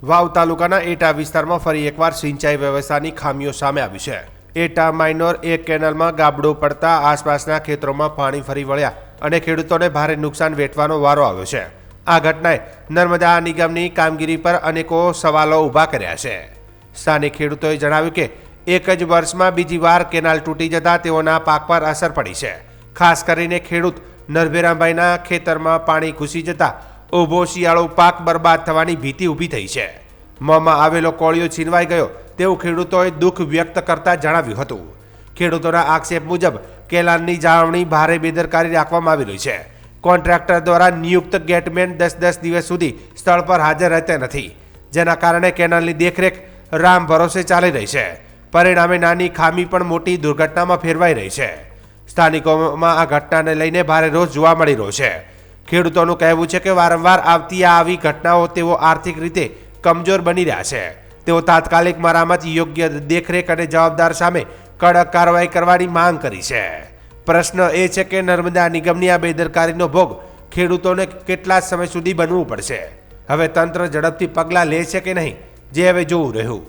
વાવ તાલુકાના એટા વિસ્તારમાં ફરી એકવાર સિંચાઈ વ્યવસ્થાની ખામીઓ સામે આવી છે। એટા માઇનોર એક કેનાલમાં ગાબડું પડતા આસપાસના ખેતરોમાં પાણી ફરી વળ્યા અને ખેડૂતોને ભારે નુકસાન વેઠવાનો વારો આવ્યો છે। આ ઘટનાએ નર્મદા નિગમની કામગીરી પર અનેકો સવાલો ઊભા કર્યા છે। સ્થાનિક ખેડૂતોએ જણાવ્યું કે એક જ વર્ષમાં બીજી વાર કેનાલ તૂટી જતા તેઓના પાક પર અસર પડી છે। ખાસ કરીને ખેડૂત નરભેરાભાઈના ખેતરમાં પાણી ઘૂસી જતા ઊભો શિયાળો પાક બરબાદ થવાની ભીતિ ઊભી થઈ છે। મોંમાં આવેલો કોળિયો છીનવાઈ ગયો તેવું ખેડૂતોએ દુઃખ વ્યક્ત કરતા જણાવ્યું હતું। ખેડૂતોના આક્ષેપ મુજબ કેનાલની જાળવણી ભારે બેદરકારી રાખવામાં આવી રહી છે। કોન્ટ્રાક્ટર દ્વારા નિયુક્ત ગેટમેન 10 દિવસ સુધી સ્થળ પર હાજર રહેતા નથી, જેના કારણે કેનાલની દેખરેખ રામ ભરોસે ચાલી રહી છે। પરિણામે નાની ખામી પણ મોટી દુર્ઘટનામાં ફેરવાઈ રહી છે। સ્થાનિકોમાં આ ઘટનાને લઈને ભારે રોષ જોવા મળી રહ્યો છે। ખેડૂતોનું કહેવું છે કે વારંવાર આવતી આવી ઘટનાઓ તેઓ આર્થિક રીતે કમજોર બની રહ્યા છે। તેઓ તાત્કાલિક મરામત, યોગ્ય દેખરેખ અને જવાબદાર સામે કડક કાર્યવાહી કરવાની માંગ કરી છે। પ્રશ્ન એ છે કે નર્મદા નિગમની આ બેદરકારીનો ભોગ ખેડૂતોને કેટલા સમય સુધી બનવું પડશે? હવે તંત્ર ઝડપથી પગલાં લે છે કે નહીં, જે હવે જોવું રહ્યું।